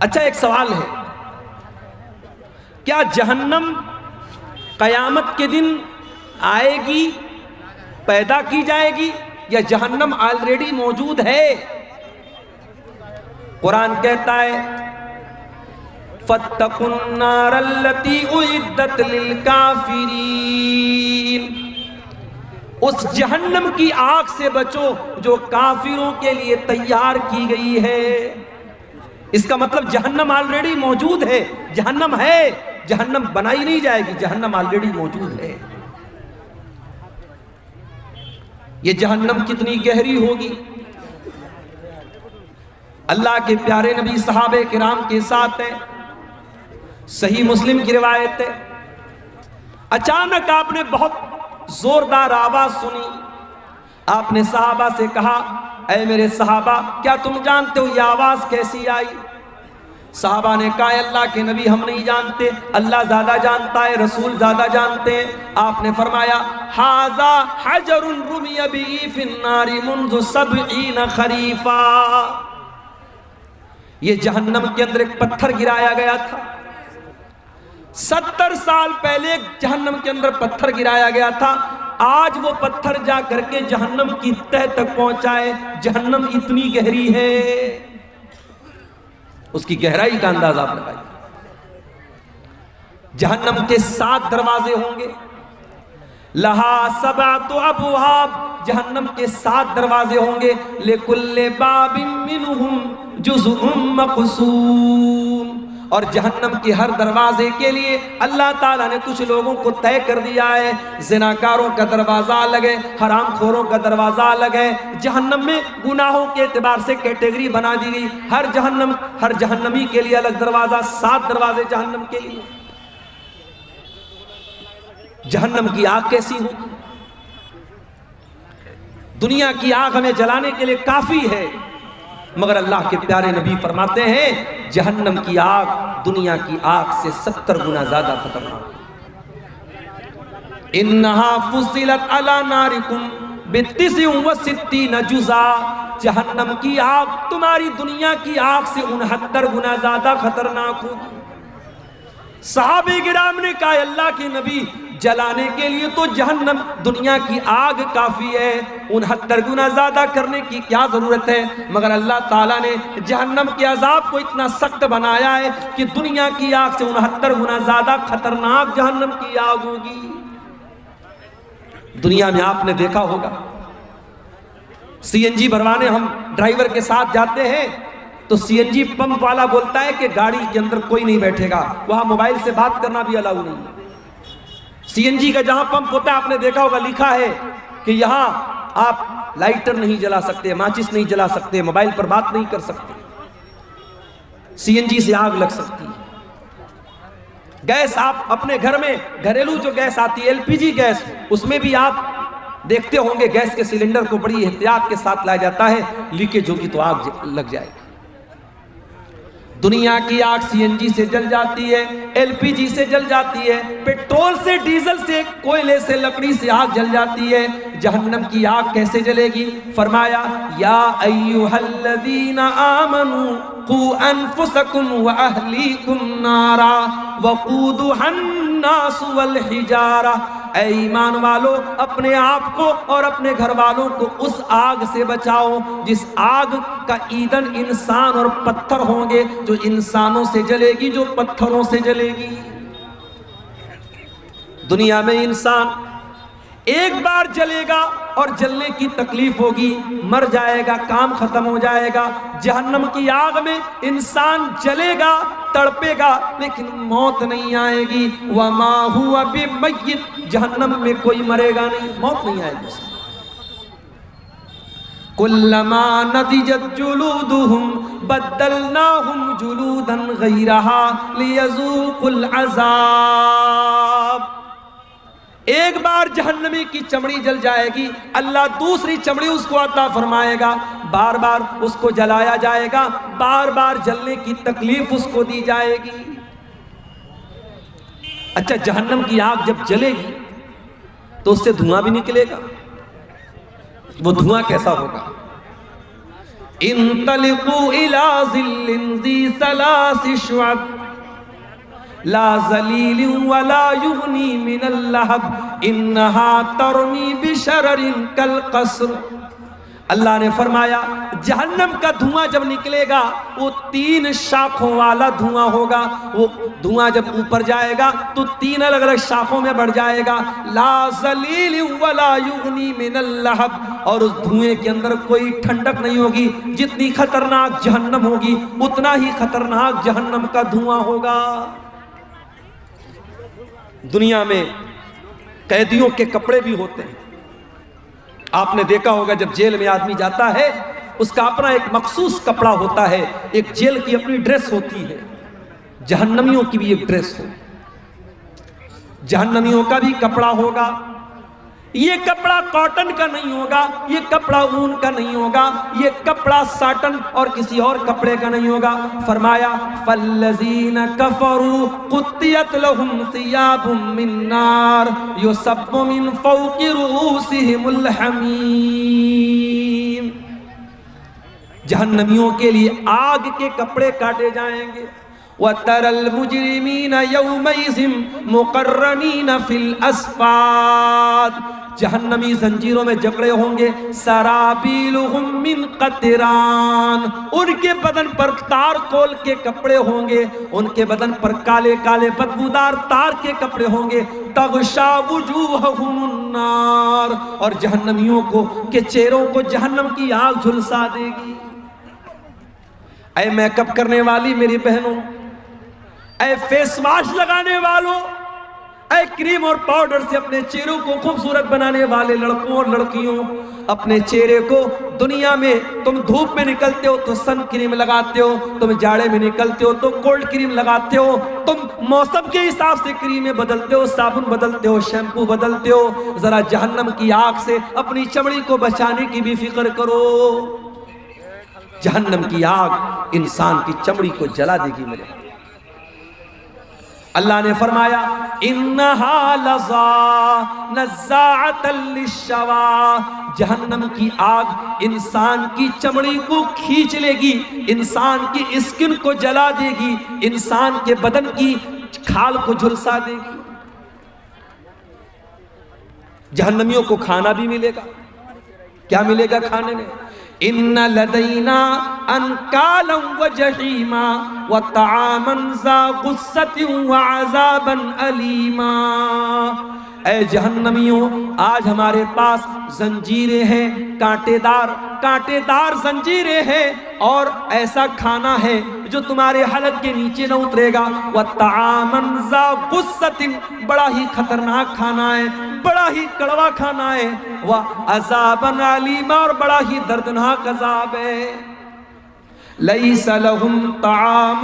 اچھا ایک سوال ہے، کیا جہنم قیامت کے دن آئے گی، پیدا کی جائے گی، یا جہنم آلریڈی موجود ہے؟ قرآن کہتا ہے فَاتَّقُوا النَّارَ الَّتِي أُعِدَّتْ لِلْكَافِرِينَ، اس جہنم کی آگ سے بچو جو کافروں کے لیے تیار کی گئی ہے۔ اس کا مطلب جہنم آلریڈی موجود ہے، جہنم ہے، جہنم بنائی نہیں جائے گی، جہنم آلریڈی موجود ہے۔ یہ جہنم کتنی گہری ہوگی؟ اللہ کے پیارے نبی صحابہ کرام کے ساتھ ہے، صحیح مسلم کی روایت ہے، اچانک آپ نے بہت زوردار آواز سنی، آپ نے صحابہ سے کہا اے میرے صحابہ کیا تم جانتے ہو یہ آواز کیسی آئی؟ صحابہ نے کہا اللہ کے نبی ہم نہیں جانتے، اللہ زیادہ جانتا ہے، رسول زیادہ جانتے ہیں۔ آپ نے فرمایا ھذا حجر رمی بہ فی النار منذ 70 خریفا، یہ جہنم کے اندر ایک پتھر گرایا گیا تھا، 70 سال پہلے جہنم کے اندر پتھر گرایا گیا تھا، آج وہ پتھر جا کر کے جہنم کی تہ تک پہنچائے۔ جہنم اتنی گہری ہے، اس کی گہرائی کا اندازہ آپ لگائیے۔ جہنم کے 7 دروازے ہوں گے، لہا 7 ابواب، جہنم کے 7 دروازے ہوں گے، لکل باب منہم جزء مقسوم، اور جہنم کے ہر دروازے کے لیے اللہ تعالیٰ نے کچھ لوگوں کو طے کر دیا ہے۔ زناکاروں کا دروازہ الگ ہے، حرام خوروں کا دروازہ الگ ہے۔ جہنم میں گناہوں کے اعتبار سے کیٹیگری بنا دی گئی، ہر جہنمی کے لیے الگ دروازہ، 7 دروازے جہنم کے لیے۔ جہنم کی آگ کیسی ہوگی؟ دنیا کی آگ ہمیں جلانے کے لیے کافی ہے، مگر اللہ کے پیارے نبی فرماتے ہیں جہنم کی آگ دنیا کی آگ سے 70 گنا زیادہ خطرناک۔ انہا فصلت علی نارکم ب69 جزا، جہنم کی آگ تمہاری دنیا کی آگ سے 69 گنا زیادہ خطرناک ہوگی۔ صحابہ کرام نے کہا اللہ کے نبی جلانے کے لیے تو جہنم دنیا کی آگ کافی ہے، 69 گنا زیادہ کرنے کی کیا ضرورت ہے؟ مگر اللہ تعالیٰ نے جہنم کے عذاب کو اتنا سخت بنایا ہے کہ دنیا کی آگ سے 69 گنا زیادہ خطرناک جہنم کی آگ ہوگی۔ دنیا میں آپ نے دیکھا ہوگا سی این جی بھروانے ہم ڈرائیور کے ساتھ جاتے ہیں تو سی این جی پمپ والا بولتا ہے کہ گاڑی کے اندر کوئی نہیں بیٹھے گا، وہاں موبائل سے بات کرنا بھی الاؤ نہیں۔ سی این جی کا جہاں پمپ ہوتا ہے آپ نے دیکھا ہوگا لکھا ہے کہ یہاں آپ لائٹر نہیں جلا سکتے، ماچس نہیں جلا سکتے، موبائل پر بات نہیں کر سکتے، سی این جی سے آگ لگ سکتی ہے۔ گیس آپ اپنے گھر میں گھریلو جو گیس آتی ہے ایل پی جی گیس، اس میں بھی آپ دیکھتے ہوں گے گیس کے سلنڈر کو بڑی احتیاط کے ساتھ لایا جاتا ہے، لیکیج ہوگی تو آگ لگ جائے گی۔ دنیا کی آگ سی این جی سے جل جاتی ہے، ایل پی جی سے جل جاتی ہے، پیٹرول سے، ڈیزل سے، کوئلے سے، لکڑی سے آگ جل جاتی ہے۔ جہنم کی آگ کیسے جلے گی؟ فرمایا یا ایھا الذین آمنوا قوا انفسکم واہلیکم نارا وقودھا الناس والحجارہ، اے ایمان والو اپنے آپ کو اور اپنے گھر والوں کو اس آگ سے بچاؤ جس آگ کا ایندھن انسان اور پتھر ہوں گے، جو انسانوں سے جلے گی، جو پتھروں سے جلے گی۔ دنیا میں انسان ایک بار جلے گا اور جلنے کی تکلیف ہوگی، مر جائے گا، کام ختم ہو جائے گا۔ جہنم کی آگ میں انسان جلے گا، تڑپے گا، لیکن موت نہیں آئے گی۔ وما ہوا بمیت، جہنم میں کوئی مرے گا نہیں، موت نہیں آئے گی۔ کلما نضجت جلودہم بدلناہم جلودا غیرہا لیذوقوا العذاب، ایک بار جہنمی کی چمڑی جل جائے گی، اللہ دوسری چمڑی اس کو عطا فرمائے گا، بار بار اس کو جلایا جائے گا، بار بار جلنے کی تکلیف اس کو دی جائے گی۔ اچھا جہنم کی آگ جب جلے گی تو اس سے دھواں بھی نکلے گا، وہ دھواں کیسا ہوگا؟ انطلقوا الى ظل ذی ثلاث شعب لا ذلیل ولا یغنی من اللہب انہا ترمی بشرر کالقصر۔ اللہ نے فرمایا جہنم کا دھواں جب نکلے گا وہ 3 شاخوں والا دھواں ہوگا، وہ دھواں جب اوپر جائے گا تو 3 الگ الگ شاخوں میں بڑھ جائے گا، لا ذلیل ولا یغنی من اللہب، اور اس دھوئیں کے اندر کوئی ٹھنڈک نہیں ہوگی، جتنی خطرناک جہنم ہوگی اتنا ہی خطرناک جہنم کا دھواں ہوگا۔ دنیا میں قیدیوں کے کپڑے بھی ہوتے ہیں، آپ نے دیکھا ہوگا جب جیل میں آدمی جاتا ہے اس کا اپنا ایک مخصوص کپڑا ہوتا ہے، ایک جیل کی اپنی ڈریس ہوتی ہے، جہنمیوں کی بھی ایک ڈریس ہو، جہنمیوں کا بھی کپڑا ہوگا، یہ کپڑا کاٹن کا نہیں ہوگا، یہ کپڑا اون کا نہیں ہوگا، یہ کپڑا ساٹن اور کسی اور کپڑے کا نہیں ہوگا۔ فرمایا فالذین کفروا قطعت لهم ثیاب من نار یصب من فوق رؤوسهم الحمیم، جہنمیوں کے لیے آگ کے کپڑے کاٹے جائیں گے۔ وَتَرَى الْمُجْرِمِينَ يَوْمَئِذٍ مُقَرَّنِينَ فِي الْأَصْفَادِ، جہنمی زنجیروں میں جکڑے ہوں گے، سَرَابِيلُهُم مِّن قَطِرَانٍ، ان کے بدن پر تار کول کے کپڑے ہوں گے، ان کے بدن پر کالے کالے بدبودار تار کے کپڑے ہوں گے، تَغْشَى وُجُوهَهُمُ النَّارِ، اور جہنمیوں کو کے چہروں کو جہنم کی آگ جھلسا دے گی۔ اے میک اپ کرنے والی میری بہنوں، اے فیس واش لگانے والوں، اے کریم اور پاؤڈر سے اپنے چہروں کو خوبصورت بنانے والے لڑکوں اور لڑکیوں، اپنے چہرے کو دنیا میں تم دھوپ میں نکلتے ہو تو سن کریم لگاتے ہو، تم جاڑے میں نکلتے ہو تو کولڈ کریم لگاتے ہو، تم موسم کے حساب سے کریمیں بدلتے ہو، صابن بدلتے ہو، شیمپو بدلتے ہو، ذرا جہنم کی آگ سے اپنی چمڑی کو بچانے کی بھی فکر کرو۔ جہنم کی آگ انسان کی چمڑی کو جلا دے گی میرے۔ اللہ نے فرمایا انہا لظا نزاعتا للشوا، جہنم کی آگ انسان کی چمڑی کو کھینچ لے گی، انسان کی اسکن کو جلا دے گی، انسان کے بدن کی کھال کو جھلسا دے گی۔ جہنمیوں کو کھانا بھی ملے گا، کیا ملے گا کھانے میں؟ ان لدینا انکالا وجحیما وطعاما ذا غصۃ وعذابا علیما، اے جہنمیوں آج ہمارے پاس زنجیریں ہیں، کانٹے دار زنجیریں ہیں، اور ایسا کھانا ہے جو تمہارے حلق کے نیچے نہ اترے گا، وطعاما ذا غصۃ، بڑا ہی خطرناک کھانا ہے، بڑا ہی کڑوا کھانا ہے، وعذابا علیما، اور بڑا ہی دردناک عذاب ہے۔ لیس لهم طعام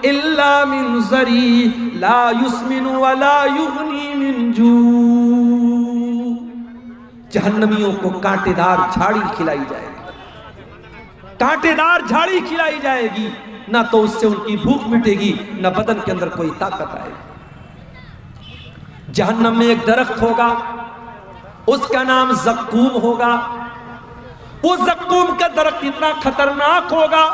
الا من ضریع لا یسمن ولا یغنی من جوع، جہنمیوں کو کانٹے دار جھاڑی کھلائی جائے گی، کانٹے دار جھاڑی کھلائی جائے گی، نہ تو اس سے ان کی بھوک مٹے گی، نہ بدن کے اندر کوئی طاقت آئے گی۔ جہنم میں ایک درخت ہوگا، اس کا نام زقوم ہوگا، وہ زقوم کا درخت اتنا خطرناک ہوگا،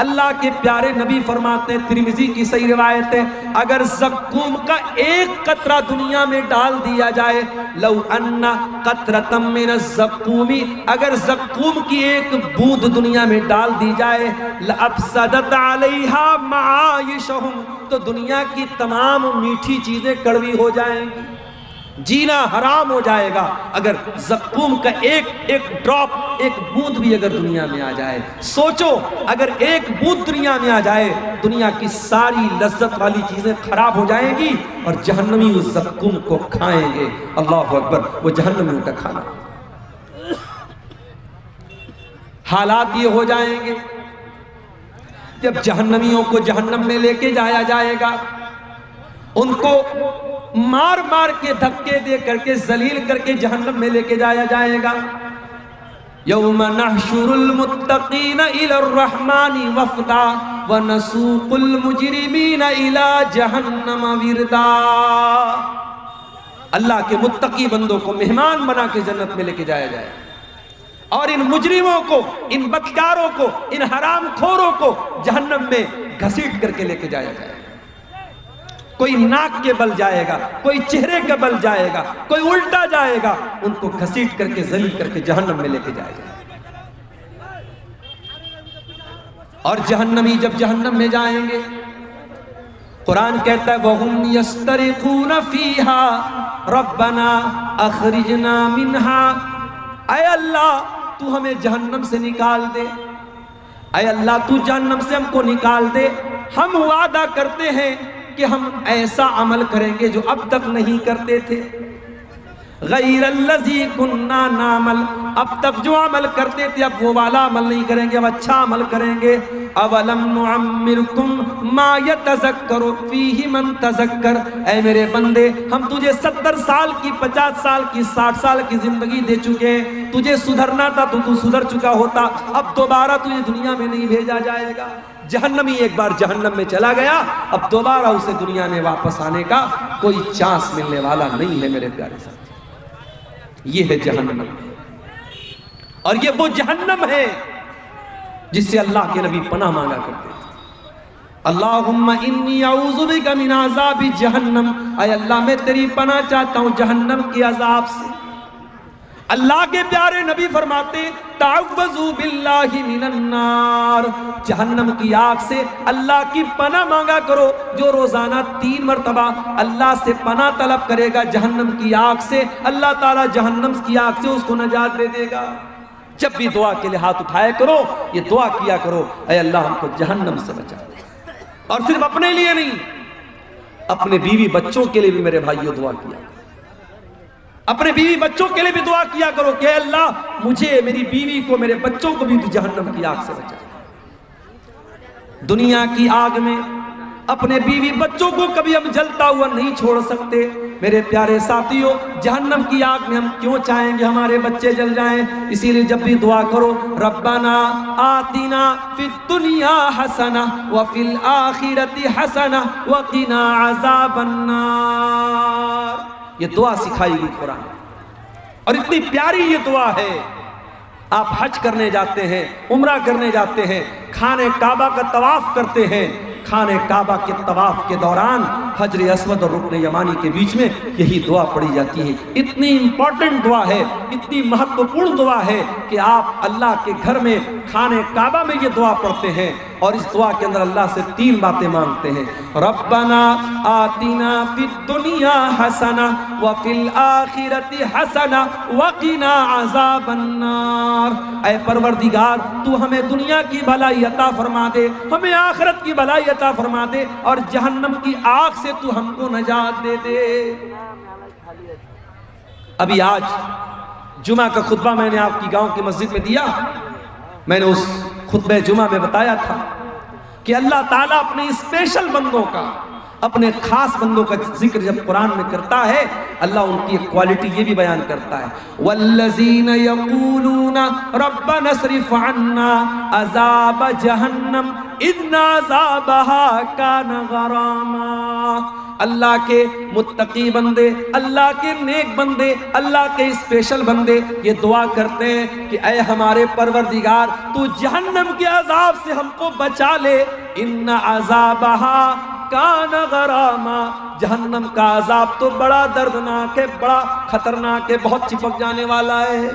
اللہ کے پیارے نبی فرماتے ہیں، ترمذی کی صحیح روایت ہے، اگر زقوم کا ایک قطرہ دنیا میں ڈال دیا جائے، لو ان قطرۃ من الزقوم، اگر زقوم کی ایک بوند دنیا میں ڈال دی جائے، لأفسدت علیہا معایشہم، تو دنیا کی تمام میٹھی چیزیں کڑوی ہو جائیں گی، جینا حرام ہو جائے گا۔ اگر زقوم کا ایک ڈراپ، ایک بوند بھی اگر دنیا میں آ جائے، سوچو اگر ایک بوند دنیا میں آ جائے، دنیا کی ساری لذت والی چیزیں خراب ہو جائیں گی، اور جہنمی اس زقوم کو کھائیں گے۔ اللہ اکبر، وہ جہنمیوں کا کھانا۔ حالات یہ ہو جائیں گے جب جہنمیوں کو جہنم میں لے کے جایا جائے گا، ان کو مار مار کے دھکے دے کر کے ذلیل کر کے جہنم میں لے کے جایا جائے گا۔ یوم نحشر المتقین الی الرحمن وفدا ونسوق المجرمین الی جہنم وردا، اللہ کے متقی بندوں کو مہمان بنا کے جنت میں لے کے جایا جائے، اور ان مجرموں کو، ان بدکاروں کو، ان حرام خوروں کو جہنم میں گھسیٹ کر کے لے کے جایا جائے گا۔ کوئی ناک کے بل جائے گا، کوئی چہرے کے بل جائے گا، کوئی الٹا جائے گا، ان کو گھسیٹ کر کے ذلیل کر کے جہنم میں لے کے جایا جائے گا۔ اور جہنمی جب جہنم میں جائیں گے، قرآن کہتا ہے وَهُمْ يَسْتَرِخُونَ فِيهَا رَبَّنَا أَخْرِجْنَا مِنْهَا، اے اللہ تو ہمیں جہنم سے نکال دے، اے اللہ تو جہنم سے ہم کو نکال دے، ہم وعدہ کرتے ہیں کہ ہم ایسا عمل کریں گے جو اب تک نہیں کرتے تھے، غیر الذی کننا نعمل، اب تک جو عمل کرتے تھے اب وہ والا عمل نہیں کریں گے، اب اچھا عمل کریں گے۔ اولم نعمرکم ما یتذکر فیہ من تذکر، اے میرے بندے ہم تجھے 70 سال کی، 50 سال کی، 60 سال کی زندگی دے چکے ہیں، تجھے سدھرنا تھا تو تو سدھر چکا ہوتا، اب دوبارہ تجھے دنیا میں نہیں بھیجا جائے گا۔ جہنمی ایک بار جہنم میں چلا گیا، اب دوبارہ اسے دنیا میں واپس آنے کا کوئی چانس ملنے والا نہیں ہے میرے پیارے ساتھی۔ یہ ہے جہنم، اور یہ وہ جہنم ہے جس سے اللہ کے نبی پناہ مانگا کرتے تھے۔ اللہم انی اعوذ بک من عذاب جہنم، اے اللہ میں تیری پناہ چاہتا ہوں جہنم کے عذاب سے۔ اللہ کے پیارے نبی فرماتے تعوذوا باللہ من النار، جہنم کی آگ سے اللہ کی پناہ مانگا کرو۔ جو روزانہ 3 مرتبہ اللہ سے پناہ طلب کرے گا جہنم کی آگ سے، اللہ تعالیٰ جہنم کی آگ سے اس کو نجات دے دے گا۔ جب بھی دعا کے لیے ہاتھ اٹھایا کرو، یہ دعا کیا کرو اے اللہ ہم کو جہنم سے بچا، اور صرف اپنے لیے نہیں، اپنے بیوی بچوں کے لیے بھی میرے بھائیوں دعا کیا، اپنے بیوی بچوں کے لیے بھی دعا کیا کرو کہ اللہ مجھے، میری بیوی کو، میرے بچوں کو بھی تو جہنم کی آگ سے بچا۔ دنیا کی آگ میں اپنے بیوی بچوں کو کبھی ہم جلتا ہوا نہیں چھوڑ سکتے میرے پیارے ساتھیوں، جہنم کی آگ میں ہم کیوں چاہیں گے ہمارے بچے جل جائیں؟ اسی لیے جب بھی دعا کرو ربنا آتنا فی الدنیا حسنہ وفی الآخرۃ حسنہ وقنا عذاب النار، یہ دعا سکھائی گئی قرآن، اور اتنی پیاری یہ دعا ہے۔ آپ حج کرنے جاتے ہیں، عمرہ کرنے جاتے ہیں، خانہ کعبہ کا طواف کرتے ہیں، خانہ کعبہ کے طواف کے دوران حجر اسود اور رکن یمانی کے بیچ میں یہی دعا پڑھی جاتی ہے۔ اتنی امپورٹنٹ دعا ہے، اتنی مہتوپورن دعا ہے کہ آپ اللہ کے گھر میں خانہ کعبہ میں یہ دعا پڑھتے ہیں، اور اس دعا کے اندر اللہ سے 3 باتیں مانگتے ہیں، ربنا آتنا فی الدنیا حسنہ وفی الآخرۃ حسنہ وقنا عذاب النار، اے پروردگار تو ہمیں دنیا کی بھلائی عطا فرما دے، ہمیں آخرت کی بھلائی عطا فرما دے، اور جہنم کی آگ سے تو ہم کو نجات دے دے۔ ابھی آج جمعہ کا خطبہ میں نے آپ کی گاؤں کی مسجد میں دیا، میں نے اس خطبہ جمعہ میں بتایا تھا کہ اللہ تعالیٰ اپنے اسپیشل بندوں کا، اپنے خاص بندوں کا ذکر جب قرآن میں کرتا ہے، اللہ ان کی ایک کوالٹی یہ بھی بیان کرتا ہے، وَالَّذِينَ يَقُولُونَ رَبَّنَا اصْرِفْ عَنَّا عَذَابَ جَهَنَّمَ إِنَّ عَذَابَهَا كَانَ غَرَامًا، اللہ کے متقی بندے، اللہ کے نیک بندے، اللہ کے اسپیشل بندے یہ دعا کرتے ہیں کہ اے ہمارے پروردگار تو جہنم کے عذاب سے ہم کو بچا لے، ان عذابہا کان غراما، جہنم کا عذاب تو بڑا دردناک ہے، بڑا خطرناک ہے، بہت چپک جانے والا ہے۔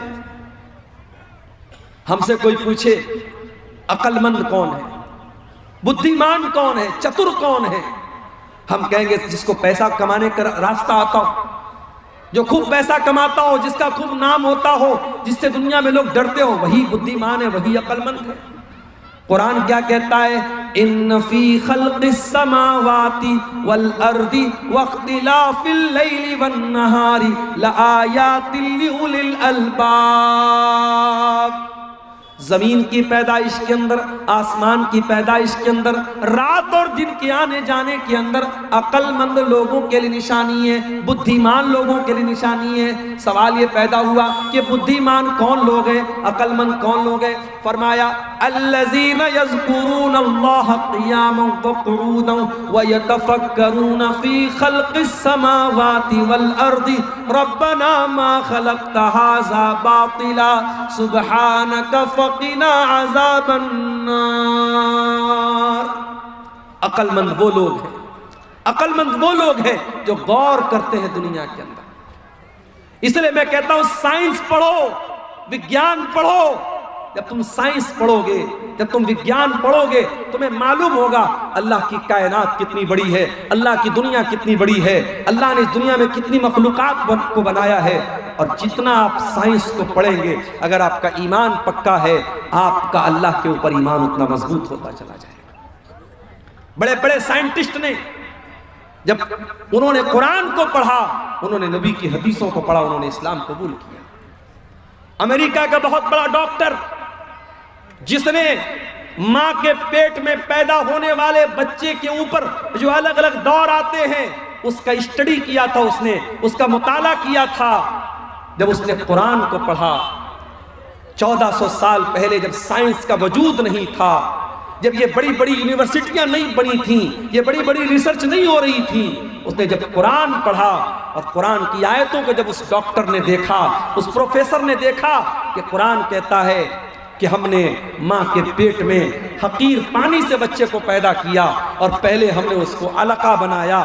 ہم سے کوئی پوچھے عقل مند کون ہے، بدھیمان کون ہے، چتر کون ہے، ہم کہیں گے جس کو پیسہ کمانے کا راستہ آتا ہو، جو خوب پیسہ کماتا ہو، جس کا خوب نام ہوتا ہو، جس سے دنیا میں لوگ ڈرتے ہو، وہی بدھیمان ہے، وہی عقل مند ہے۔ قرآن کیا کہتا ہے؟ ان فی خلق السماوات والارض واختلاف اللیل والنہار لآیات لأولی الالباب، زمین کی پیدائش کے اندر، آسمان کی پیدائش کے اندر، رات اور دن کے آنے جانے کے اندر عقل مند لوگوں کے لیے نشانی ہے، بدھیمان لوگوں کے لیے نشانی ہے۔ سوال یہ پیدا ہوا کہ بدھیمان کون لوگ ہیں، عقل مند کون لوگ ہیں؟ فرمایا الذین یذکرون اللہ قیاما وقعودا ویتفکرون فی خلق السماوات والارض ربنا ما خلقت ھذا باطلا سبحانک فقنا عذاب النار۔ عقل مند وہ لوگ ہیں، عقل مند وہ لوگ ہیں جو غور کرتے ہیں دنیا کے اندر۔ اس لیے میں کہتا ہوں سائنس پڑھو، وگیان پڑھو۔ جب تم سائنس پڑھو گے، جب تم وگیان پڑھو گے، تمہیں معلوم ہوگا اللہ کی کائنات کتنی بڑی ہے، اللہ کی دنیا کتنی بڑی ہے، اللہ نے اس دنیا میں کتنی مخلوقات کو بنایا ہے۔ اور جتنا آپ سائنس کو پڑھیں گے، اگر آپ کا ایمان پکا ہے، آپ کا اللہ کے اوپر ایمان اتنا مضبوط ہوتا چلا جائے گا۔ بڑے بڑے سائنٹسٹ نے جب انہوں نے قرآن کو پڑھا، انہوں نے نبی کی حدیثوں کو پڑھا، انہوں نے اسلام قبول کیا۔ امریکہ کا بہت بڑا ڈاکٹر جس نے ماں کے پیٹ میں پیدا ہونے والے بچے کے اوپر جو الگ الگ دور آتے ہیں اس کا اسٹڈی کیا تھا، اس نے اس کا مطالعہ کیا تھا۔ جب اس نے قرآن کو پڑھا 1400 سال پہلے، جب سائنس کا وجود نہیں تھا، جب یہ بڑی بڑی یونیورسٹیاں نہیں بنی تھیں، یہ بڑی بڑی ریسرچ نہیں ہو رہی تھی، اس نے جب قرآن پڑھا اور قرآن کی آیتوں کو جب اس ڈاکٹر نے دیکھا، اس پروفیسر نے دیکھا کہ قرآن کہتا ہے کہ ہم نے ماں کے پیٹ میں حقیر پانی سے بچے کو پیدا کیا اور پہلے ہم نے اس کو علقہ بنایا،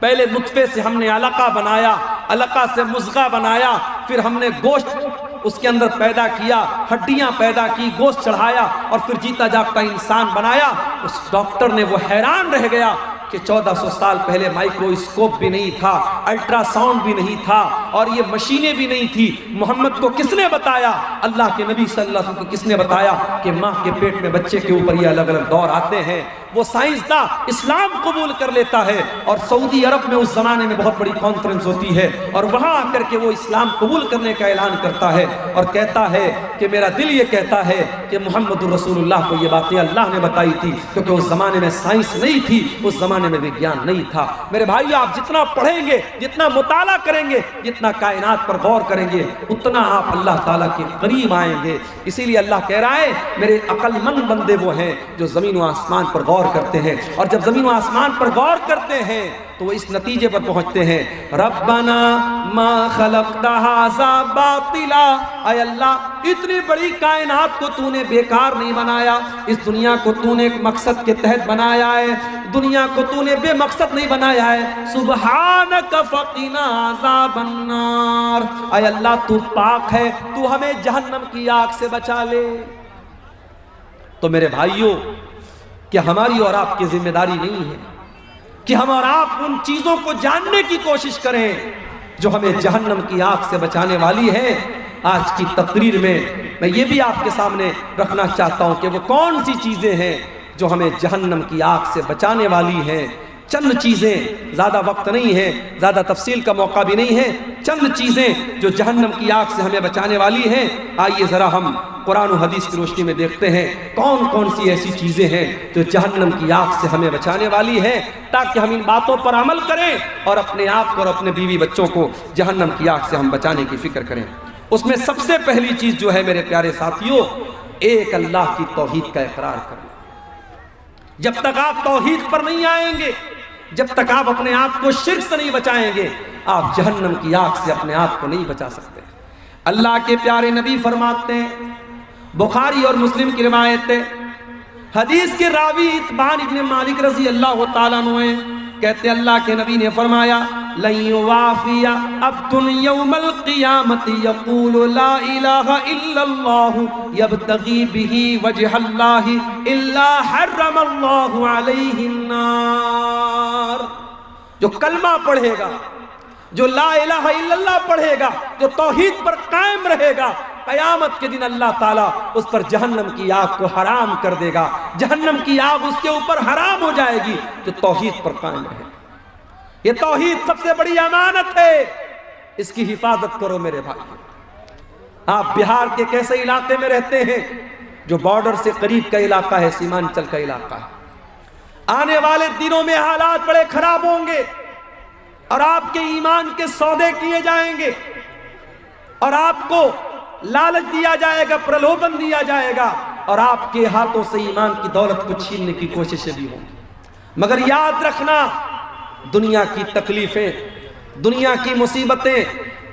پہلے نطفے سے ہم نے علقہ بنایا، علقہ سے مضغہ بنایا، پھر ہم نے گوشت اس کے اندر پیدا کیا، ہڈیاں پیدا کی، گوشت چڑھایا اور پھر جیتا جاگتا انسان بنایا۔ اس ڈاکٹر نے وہ حیران رہ گیا کہ 1400 سال پہلے مائکروسکوپ بھی نہیں تھا، الٹرا ساؤنڈ بھی نہیں تھا اور یہ مشینیں بھی نہیں تھی۔ محمد کو کس نے بتایا؟ اللہ کے نبی صلی اللہ علیہ وسلم کو کس نے بتایا کہ ماں کے پیٹ میں بچے کے اوپر یہ الگ الگ دور آتے ہیں؟ وہ سائنسداں اسلام قبول کر لیتا ہے اور سعودی عرب میں اس زمانے میں بہت بڑی کانفرنس ہوتی ہے اور وہاں آ کر کے وہ اسلام قبول کرنے کا اعلان کرتا ہے اور کہتا ہے کہ میرا دل یہ کہتا ہے کہ محمد رسول اللہ کو یہ باتیں اللہ نے بتائی تھی، کیونکہ اس زمانے میں سائنس نہیں تھی، اس زمانے میں وگیان نہیں تھا۔ میرے بھائی، آپ جتنا پڑھیں گے، جتنا مطالعہ کریں گے، جتنا کائنات پر غور کریں گے، اتنا آپ اللہ تعالیٰ کے قریب آئیں گے۔ اسی لیے اللہ کہہ رہا ہے میرے عقل مند بندے وہ ہیں جو زمین و آسمان پر غور کرتے ہیں، اور جب زمین و آسمان پر غور کرتے ہیں تو وہ اس نتیجے پر پہنچتے ہیں ربنا ما خلقت ھذا باطلا، اے اللہ اتنی بڑی کائنات کو تو نے بیکار نہیں بنایا، اس دنیا کو تو نے ایک مقصد کے تحت بنایا ہے، دنیا کو تو نے بے مقصد نہیں بنایا ہے۔ سبحانک فقنا عذاب النار، اے اللہ تو پاک ہے، تو ہمیں جہنم کی آگ سے بچا لے۔ تو میرے بھائیوں، کہ ہماری اور آپ کی ذمہ داری نہیں ہے کہ ہم اور آپ ان چیزوں کو جاننے کی کوشش کریں جو ہمیں جہنم کی آگ سے بچانے والی ہے؟ آج کی تقریر میں میں یہ بھی آپ کے سامنے رکھنا چاہتا ہوں کہ وہ کون سی چیزیں ہیں جو ہمیں جہنم کی آگ سے بچانے والی ہیں۔ چند چیزیں، زیادہ وقت نہیں ہے، زیادہ تفصیل کا موقع بھی نہیں ہے، چند چیزیں جو جہنم کی آگ سے ہمیں بچانے والی ہیں۔ آئیے ذرا ہم قرآن و حدیث کی روشنی میں دیکھتے ہیں کون کون سی ایسی چیزیں ہیں جو جہنم کی آگ سے ہمیں بچانے والی ہیں، تاکہ ہم ان باتوں پر عمل کریں اور اپنے آپ کو اور اپنے بیوی بچوں کو جہنم کی آگ سے ہم بچانے کی فکر کریں۔ اس میں سب سے پہلی چیز جو ہے میرے پیارے ساتھیوں، ایک اللہ کی توحید کا اقرار کرنا۔ جب تک آپ توحید پر نہیں آئیں گے، جب تک آپ اپنے آپ کو شرک سے نہیں بچائیں گے، آپ جہنم کی آگ سے اپنے آپ کو نہیں بچا سکتے۔ اللہ کے پیارے نبی فرماتے ہیں، بخاری اور مسلم کی روایت ہے، حدیث کے راوی اتبان ابن مالک رضی اللہ تعالیٰ عنہ ہیں، کہتے اللہ کے نبی نے فرمایا لن یوافی عبد یوم القیامت یقول لا الہ الا اللہ یبتغی بہ وجہ اللہ الا حرم اللہ علیہ النار۔ جو کلمہ پڑھے گا، جو لا الہ الا اللہ پڑھے گا، جو توحید پر قائم رہے گا، قیامت کے دن اللہ تعالیٰ اس پر جہنم کی آگ کو حرام کر دے گا، جہنم کی آگ اس کے اوپر حرام ہو جائے گی جو توحید پر قائم رہے گا۔ یہ توحید سب سے بڑی امانت ہے، اس کی حفاظت کرو میرے بھائی۔ آپ بہار کے کیسے علاقے میں رہتے ہیں جو بارڈر سے قریب کا علاقہ ہے، سیمانچل کا علاقہ ہے. آنے والے دنوں میں حالات بڑے خراب ہوں گے اور آپ کے ایمان کے سودے کیے جائیں گے اور آپ کو لالچ دیا جائے گا، پرلوبن دیا جائے گا اور آپ کے ہاتھوں سے ایمان کی دولت کو چھیننے کی کوششیں بھی ہوں گی. مگر یاد رکھنا، دنیا کی تکلیفیں، دنیا کی مصیبتیں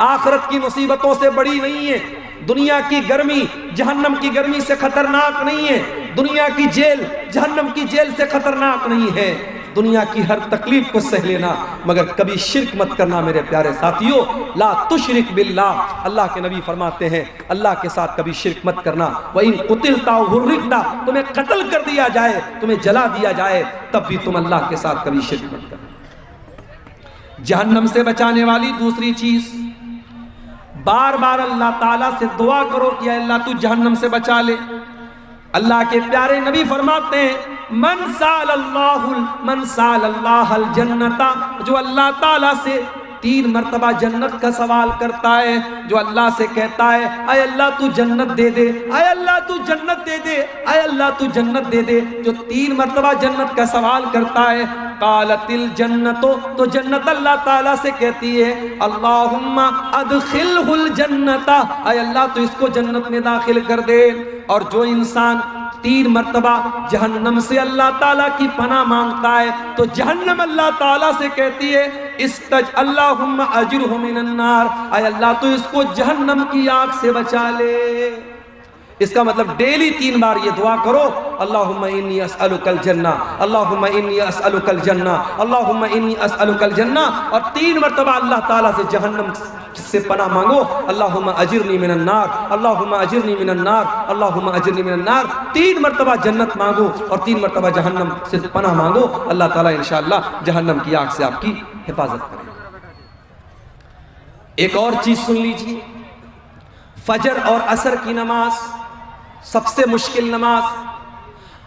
آخرت کی مصیبتوں سے بڑی نہیں ہیں. دنیا کی گرمی جہنم کی گرمی سے خطرناک نہیں ہے. دنیا کی جیل جہنم کی جیل سے خطرناک نہیں ہے. دنیا کی ہر تکلیف کو سہ لینا، مگر کبھی شرک مت کرنا میرے پیارے ساتھیوں. لا تشرک باللہ، اللہ کے نبی فرماتے ہیں اللہ کے ساتھ کبھی شرک مت کرنا. وَإِن قُتِلْتَ أَوْ حُرِّقْتَ، تمہیں قتل کر دیا جائے، تمہیں جلا دیا جائے، تب بھی تم اللہ کے ساتھ کبھی شرک مت کرنا. جہنم سے بچانے والی دوسری چیز، بار بار اللہ تعالیٰ سے دعا کرو کہ اے اللہ تو جہنم سے بچا لے. اللہ کے پیارے نبی فرماتے ہیں من سال اللہ الجنت، جو اللہ تعالیٰ سے 3 مرتبہ جنت کا سوال کرتا ہے، جو اللہ سے کہتا ہے اے اللہ تو جنت دے دے، اے اللہ تو جنت دے دے، اے اللہ تو جنت دے دے، جو 3 مرتبہ جنت کا سوال کرتا ہے، قالت الجنت، تو جنت اللہ تعالیٰ سے کہتی ہے اللہم ادخلہ الجنت، اے اللہ تو اس کو جنت میں داخل کر دے. اور جو انسان 3 مرتبہ جہنم سے اللہ تعالیٰ کی پناہ مانگتا ہے تو جہنم اللہ تعالیٰ سے کہتی ہے اللہم اجرہ من النار، اے اللہ تو اس کو جہنم کی آگ سے بچا لے. اس کا مطلب ڈیلی 3 بار یہ دعا کرو اللہم انی اسألک الجنہ، اللہم انی اسألک الجنہ، اللہم انی اسألک الجنہ، اور 3 مرتبہ اللہ تعالیٰ سے جہنم سے پناہ مانگو اللہم اجرنی من النار، اللہم اجرنی من النار، اللہم اجرنی من النار. 3 مرتبہ جنت مانگو اور 3 مرتبہ جہنم سے پناہ مانگو، اللہ تعالیٰ انشاءاللہ جہنم کی آگ سے آپ کی حفاظت کرے. ایک اور چیز سن لیجیے، فجر اور عصر کی نماز سب سے مشکل نماز.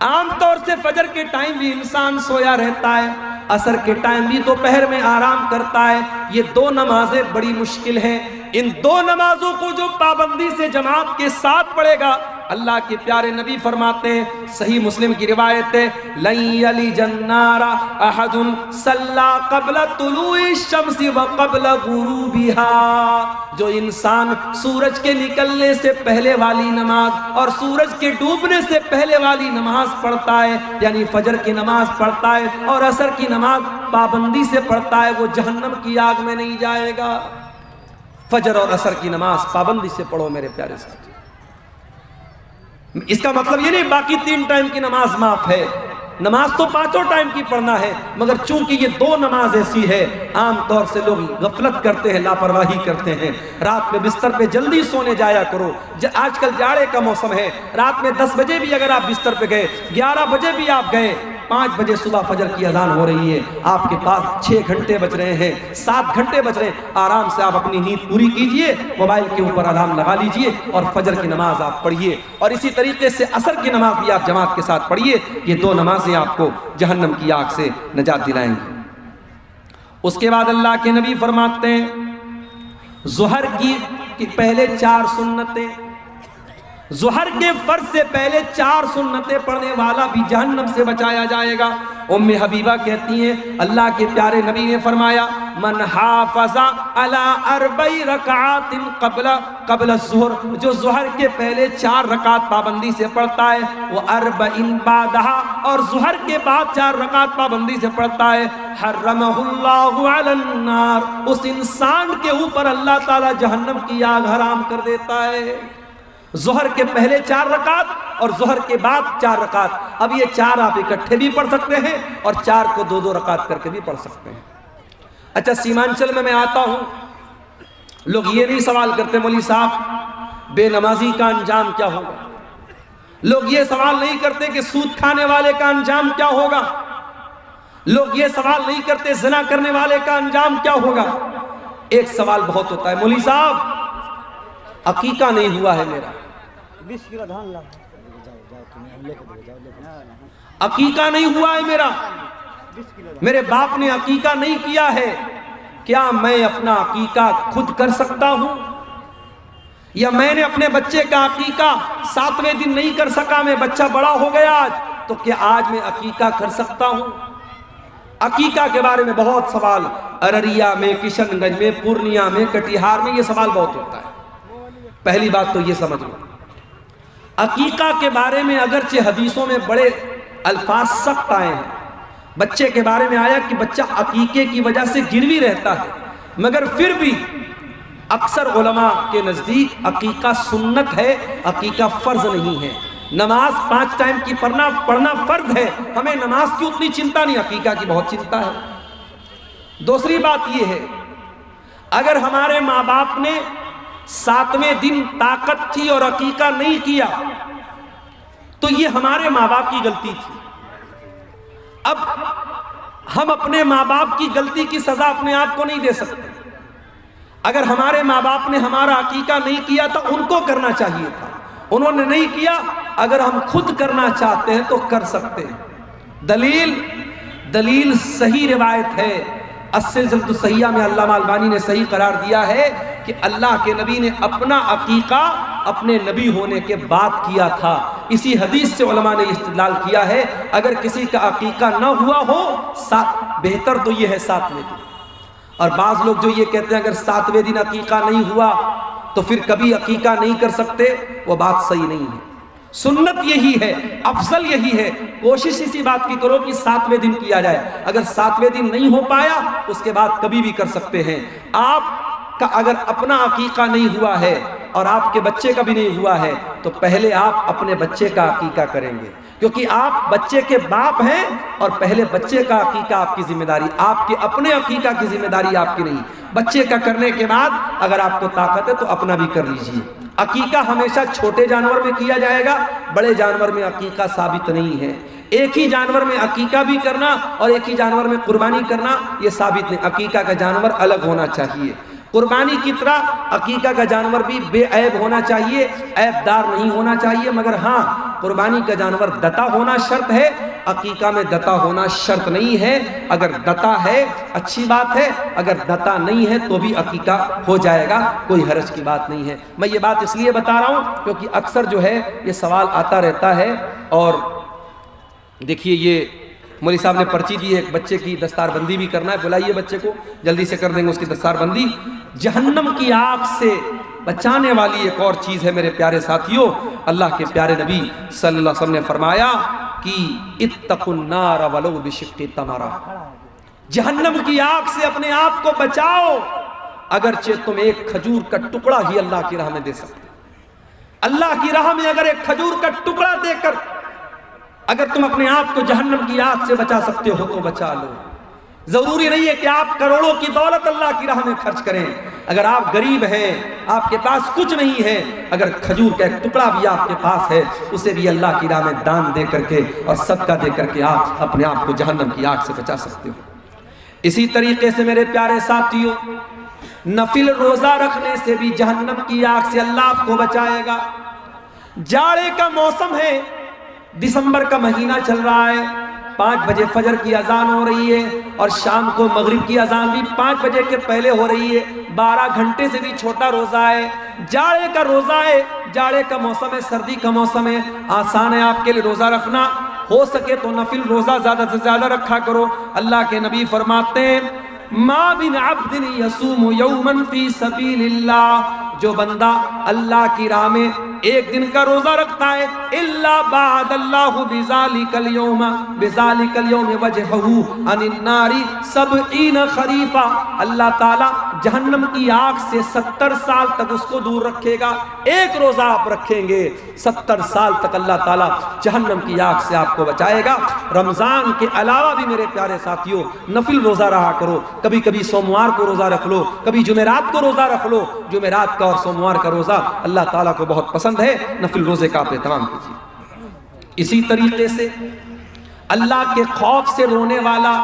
عام طور سے فجر کے ٹائم بھی انسان سویا رہتا ہے، عصر کے ٹائم بھی دوپہر میں آرام کرتا ہے. یہ 2 نمازیں بڑی مشکل ہیں. ان 2 نمازوں کو جو پابندی سے جماعت کے ساتھ پڑھے گا، اللہ کے پیارے نبی فرماتے ہیں، صحیح مسلم کی روایت ہے لن یلج النار احد صلی قبل طلوع الشمس وقبل غروبها. جو انسان سورج کے نکلنے سے پہلے والی نماز اور سورج کے ڈوبنے سے پہلے والی نماز پڑھتا ہے، یعنی فجر کی نماز پڑھتا ہے اور عصر کی نماز پابندی سے پڑھتا ہے، وہ جہنم کی آگ میں نہیں جائے گا. فجر اور عصر کی نماز پابندی سے پڑھو میرے پیارے ساتھی. اس کا مطلب یہ نہیں باقی 3 ٹائم کی نماز معاف ہے، نماز تو 5 ٹائم کی پڑھنا ہے، مگر چونکہ یہ 2 نماز ایسی ہے عام طور سے لوگ غفلت کرتے ہیں، لاپرواہی کرتے ہیں. رات میں بستر پہ جلدی سونے جایا کرو. آج کل جاڑے کا موسم ہے، رات میں 10 بجے بھی اگر آپ بستر پہ گئے، 11 بجے بھی آپ گئے، 5 بجے صبح فجر کی اذان ہو رہی ہے، آپ کے پاس 6 گھنٹے بچ رہے ہیں، 7 گھنٹے بچ رہے ہیں. آرام سے آپ اپنی نیند پوری کیجئے، موبائل کے اوپر الارم لگا لیجئے اور فجر کی نماز آپ پڑھیے. اور اسی طریقے سے عصر کی نماز بھی آپ جماعت کے ساتھ پڑھیے. یہ 2 نمازیں آپ کو جہنم کی آگ سے نجات دلائیں گی. اس کے بعد اللہ کے نبی فرماتے ہیں ظہر کی پہلے 4 سنتیں، ظہر کے فرض سے پہلے 4 سنتیں پڑھنے والا بھی جہنم سے بچایا جائے گا. ام حبیبہ کہتی ہیں اللہ کے پیارے نبی نے فرمایا من حافظ علی 4 رکعات قبل الظہر، جو ظہر کے پہلے 4 رکعت پابندی سے پڑھتا ہے، وہ 4 بعدها، اور ظہر کے بعد 4 رکعت پابندی سے پڑھتا ہے، حرمہ اللہ علی النار، اس انسان کے اوپر اللہ تعالی جہنم کی آگ حرام کر دیتا ہے. ظہر کے پہلے 4 رکعت اور ظہر کے بعد 4 رکعت. اب یہ 4 آپ اکٹھے بھی پڑھ سکتے ہیں اور 4 کو 2 رکعت کر کے بھی پڑھ سکتے ہیں. اچھا سیمانچل میں آتا ہوں، لوگ یہ نہیں سوال کرتے مولوی صاحب بے نمازی کا انجام کیا ہوگا. لوگ یہ سوال نہیں کرتے کہ سود کھانے والے کا انجام کیا ہوگا. لوگ یہ سوال نہیں کرتے زنا کرنے والے کا انجام کیا ہوگا. ایک سوال بہت ہوتا ہے مولوی صاحب عقیقہ نہیں ہوا ہے میرا، عقیقہ نہیں ہوا ہے میرا، میرے باپ نے عقیقہ نہیں کیا ہے، کیا میں اپنا عقیقہ خود کر سکتا ہوں یا میں نے اپنے بچے کا عقیقہ 7ویں دن نہیں کر سکا، میں بچہ بڑا ہو گیا آج، تو کیا آج میں عقیقہ کر سکتا ہوں؟ عقیقہ کے بارے میں بہت سوال ارریا میں، کشن گنج میں، پورنیا میں، کٹیہار میں یہ سوال بہت ہوتا ہے۔ پہلی بات تو یہ سمجھ لو، عقیقہ کے بارے میں اگرچہ حدیثوں میں بڑے الفاظ سخت آئے ہیں، بچے کے بارے میں آیا کہ بچہ عقیقے کی وجہ سے گروی رہتا ہے، مگر پھر بھی اکثر علماء کے نزدیک عقیقہ سنت ہے، عقیقہ فرض نہیں ہے۔ نماز 5 ٹائم کی پڑھنا فرض ہے، ہمیں نماز کی اتنی چنتا نہیں، عقیقہ کی بہت چنتا ہے۔ دوسری بات یہ ہے، اگر ہمارے ماں باپ نے 7ویں دن طاقت تھی اور عقیقہ نہیں کیا تو یہ ہمارے ماں باپ کی غلطی تھی۔ اب ہم اپنے ماں باپ کی غلطی کی سزا اپنے آپ کو نہیں دے سکتے۔ اگر ہمارے ماں باپ نے ہمارا عقیقہ نہیں کیا تو ان کو کرنا چاہیے تھا، انہوں نے نہیں کیا، اگر ہم خود کرنا چاہتے ہیں تو کر سکتے ہیں۔ دلیل صحیح روایت ہے، السلسلۃ الصحیحہ میں علامہ البانی نے صحیح قرار دیا ہے کہ اللہ کے نبی نے اپنا عقیقہ اپنے نبی ہونے کے بعد کیا تھا۔ اسی حدیث سے علماء نے استدلال کیا ہے، اگر کسی کا عقیقہ نہ ہوا ہو بہتر تو یہ ہے 7ویں دن۔ اور بعض لوگ جو یہ کہتے ہیں اگر 7ویں دن عقیقہ نہیں ہوا تو پھر کبھی عقیقہ نہیں کر سکتے، وہ بات صحیح نہیں ہے۔ سنت یہی ہے، افضل یہی ہے، کوشش اسی بات کی کرو کہ 7ویں دن کیا جائے۔ اگر 7ویں دن نہیں ہو پایا اس کے بعد کبھی بھی کر سکتے ہیں۔ آپ کا اگر اپنا عقیقہ نہیں ہوا ہے اور آپ کے بچے کا بھی نہیں ہوا ہے تو پہلے آپ اپنے بچے کا عقیقہ کریں گے، کیونکہ آپ بچے کے باپ ہیں اور پہلے بچے کا عقیقہ آپ کی ذمہ داری، آپ کے اپنے عقیقہ کی ذمہ داری آپ کی نہیں۔ بچے کا کرنے کے بعد اگر آپ کو طاقت ہے تو اپنا بھی کر لیجئے۔ عقیقہ ہمیشہ چھوٹے جانور میں کیا جائے گا، بڑے جانور میں عقیقہ ثابت نہیں ہے۔ ایک ہی جانور میں عقیقہ بھی کرنا اور ایک ہی جانور میں قربانی کرنا یہ ثابت نہیں، عقیقہ کا جانور الگ ہونا چاہیے۔ قربانی کی طرح عقیقہ کا جانور بھی بے عیب ہونا چاہیے، عیب دار نہیں ہونا چاہیے، مگر ہاں قربانی کا جانور دتا ہونا شرط ہے، عقیقہ میں دتا ہونا شرط نہیں ہے۔ اگر دتا ہے اچھی بات ہے، اگر دتا نہیں ہے تو بھی عقیقہ ہو جائے گا، کوئی حرج کی بات نہیں ہے۔ میں یہ بات اس لیے بتا رہا ہوں کیونکہ اکثر جو ہے یہ سوال آتا رہتا ہے۔ اور دیکھیے یہ مولوی صاحب نے پرچی دی ہے، ایک بچے کی دستار بندی بھی کرنا ہے، بلائیے بچے کو، جلدی سے کر دیں گے اس کی دستار بندی۔ جہنم کی آگ سے بچانے والی ایک اور چیز ہے میرے پیارے ساتھیوں، اللہ کے پیارے نبی صلی اللہ علیہ وسلم نے فرمایا کہ اتقوا النار ولو بشق تمرہ، جہنم کی آگ سے اپنے آپ کو بچاؤ اگرچہ تم ایک کھجور کا ٹکڑا ہی اللہ کی راہ میں دے سکتے۔ اللہ کی راہ میں اگر ایک کھجور کا ٹکڑا دے کر اگر تم اپنے آپ کو جہنم کی آگ سے بچا سکتے ہو تو بچا لو۔ ضروری نہیں ہے کہ آپ کروڑوں کی دولت اللہ کی راہ میں خرچ کریں، اگر آپ غریب ہیں، آپ کے پاس کچھ نہیں ہے، اگر کھجور کا ایک ٹکڑا بھی آپ کے پاس ہے اسے بھی اللہ کی راہ میں دان دے کر کے اور صدقہ دے کر کے آپ اپنے آپ کو جہنم کی آگ سے بچا سکتے ہو۔ اسی طریقے سے میرے پیارے ساتھیوں، نفل روزہ رکھنے سے بھی جہنم کی آگ سے اللہ آپ کو بچائے گا۔ جاڑے کا موسم ہے، دسمبر کا مہینہ چل رہا ہے، 5 بجے فجر کی اذان ہو رہی ہے اور شام کو مغرب کی اذان بھی 5 بجے کے پہلے ہو رہی ہے، 12 گھنٹے سے بھی چھوٹا روزہ ہے، جاڑے کا روزہ ہے، جاڑے کا موسم ہے، سردی کا موسم ہے، آسان ہے آپ کے لیے روزہ رکھنا، ہو سکے تو نفل روزہ زیادہ سے زیادہ رکھا کرو۔ اللہ کے نبی فرماتے ہیں ما بن عبد یصوم یوما فی سبیل اللہ، جو بندہ اللہ کی راہ میں ایک دن کا روزہ رکھتا ہے، الا بعد اللہ بذالک اليوم وجہہ عن النار 70 خریفہ، اللہ تعالی جہنم کی آگ سے 70 سال تک اس کو دور رکھے گا۔ ایک روزہ آپ رکھیں گے 70 سال تک اللہ تعالی جہنم کی آگ سے آپ کو بچائے گا۔ رمضان کے علاوہ بھی میرے پیارے ساتھیوں نفل روزہ رہا کرو، کبھی کبھی سوموار کو روزہ رکھ لو، کبھی جمعرات کو روزہ رکھ لو، جمعرات کا اور سوموار کا روزہ اللہ تعالیٰ کو بہت پسند ہے، نفل روزے کا آپ اہتمام کیجیے۔ اسی طریقے سے اللہ کے خوف سے رونے والا،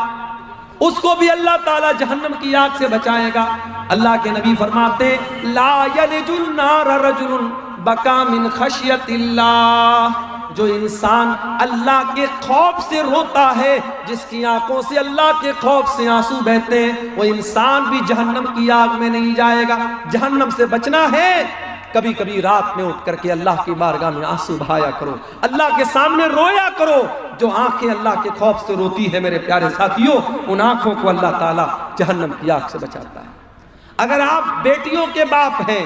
اس کو بھی اللہ تعالیٰ جہنم کی آگ سے بچائے گا۔ اللہ کے نبی فرماتے ہیں لا یلج النار رجل بکا من خشیت اللہ، جو انسان اللہ کے خوف سے روتا ہے، جس کی آنکھوں سے اللہ کے خوف سے آنسو بہتے ہیں، وہ انسان بھی جہنم کی آگ میں نہیں جائے گا۔ جہنم سے بچنا ہے کبھی کبھی رات میں اٹھ کر کے اللہ کی بارگاہ میں آنسو بہایا کرو، اللہ کے سامنے رویا کرو۔ جو آنکھیں اللہ کے خوف سے روتی ہے میرے پیارے ساتھیوں، ان آنکھوں کو اللہ تعالیٰ جہنم کی آگ سے بچاتا ہے۔ اگر آپ بیٹیوں کے باپ ہیں،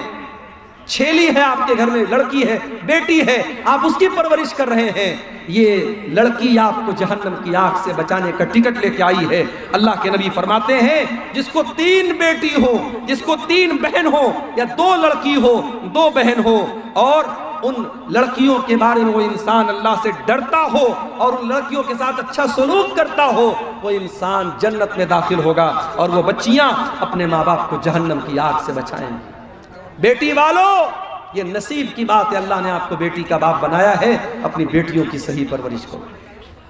چھیلی ہے آپ کے گھر میں، لڑکی ہے، بیٹی ہے، آپ اس کی پرورش کر رہے ہیں، یہ لڑکی آپ کو جہنم کی آگ سے بچانے کا ٹکٹ لے کے آئی ہے۔ اللہ کے نبی فرماتے ہیں جس کو 3 بیٹی ہو، جس کو 3 بہن ہو، یا 2 لڑکی ہو 2 بہن ہو، اور ان لڑکیوں کے بارے میں وہ انسان اللہ سے ڈرتا ہو اور ان لڑکیوں کے ساتھ اچھا سلوک کرتا ہو، وہ انسان جنت میں داخل ہوگا اور وہ بچیاں اپنے ماں باپ کو جہنم کی آگ سے بچائیں گی۔ بیٹی والو، یہ نصیب کی بات ہے، اللہ نے آپ کو بیٹی کا باپ بنایا ہے، اپنی بیٹیوں کی صحیح پرورش کرو۔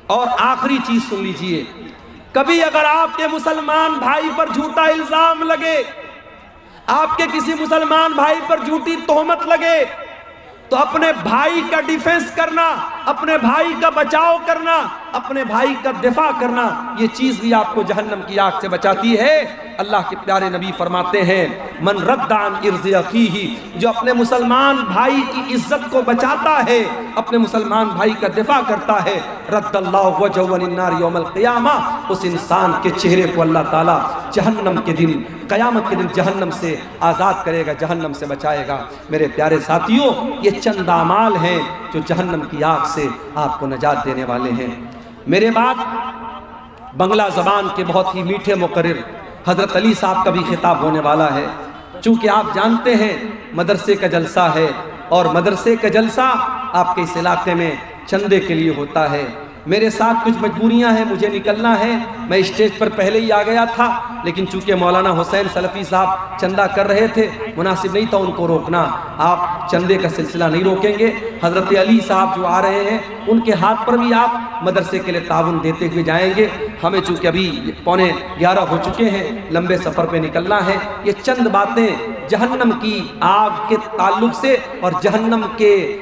اور آخری چیز سن لیجئے، کبھی اگر آپ کے مسلمان بھائی پر جھوٹا الزام لگے، آپ کے کسی مسلمان بھائی پر جھوٹی تہمت لگے، تو اپنے بھائی کا ڈیفنس کرنا، اپنے بھائی کا بچاؤ کرنا، اپنے بھائی کا دفاع کرنا، یہ چیز بھی آپ کو جہنم کی آگ سے بچاتی ہے۔ اللہ کے پیارے نبی فرماتے ہیں من رد عن عرض اخیہ، جو اپنے مسلمان بھائی کی عزت کو بچاتا ہے، اپنے مسلمان بھائی کا دفاع کرتا ہے، رد اللہ وجہہ عن النار یوم القیامہ، اس انسان کے چہرے کو اللہ تعالیٰ جہنم کے دن، قیامت کے دن جہنم سے آزاد کرے گا، جہنم سے بچائے گا۔ میرے پیارے ساتھیوں، یہ چند اعمال ہیں جو جہنم کی آگ سے آپ کو نجات دینے والے ہیں۔ میرے بعد بنگلہ زبان کے بہت ہی میٹھے مقرر حضرت علی صاحب کا بھی خطاب ہونے والا ہے۔ چونکہ آپ جانتے ہیں مدرسے کا جلسہ ہے، اور مدرسے کا جلسہ آپ کے اس علاقے میں چندے کے لیے ہوتا ہے۔ میرے ساتھ کچھ مجبوریاں ہیں، مجھے نکلنا ہے، میں اسٹیج پر پہلے ہی آ گیا تھا، لیکن چونکہ مولانا حسین سلفی صاحب چندہ کر رہے تھے، مناسب نہیں تھا ان کو روکنا۔ آپ چندے کا سلسلہ نہیں روکیں گے، حضرت علی صاحب جو آ رہے ہیں ان کے ہاتھ پر بھی آپ مدرسے کے لیے تعاون دیتے ہوئے جائیں گے۔ ہمیں چونکہ ابھی 11:15 ہو چکے ہیں، لمبے سفر پہ نکلنا ہے۔ یہ چند باتیں جہنم کی آگ کے تعلق سے اور جہنم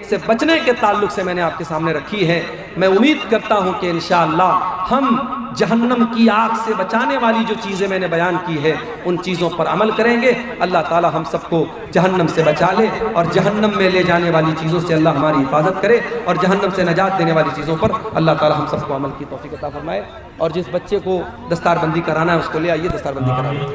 سے بچنے کے تعلق سے میں نے آپ کے سامنے رکھی ہے۔ میں امید کرتا ہوں کہ انشاءاللہ ہم جہنم کی آگ سے بچانے والی جو چیزیں میں نے بیان کی ہے ان چیزوں پر عمل کریں گے۔ اللہ تعالی ہم سب کو جہنم سے بچا لے، اور جہنم میں لے جانے والی چیزوں سے اللہ ہماری حفاظت کرے، اور جہنم سے نجات دینے والی چیزوں پر اللہ تعالی ہم سب کو عمل کی توفیق عطا فرمائے۔ اور جس بچے کو دستار بندی کرانا ہے اس کو لے آئیے، دستار بندی کرانا ہے۔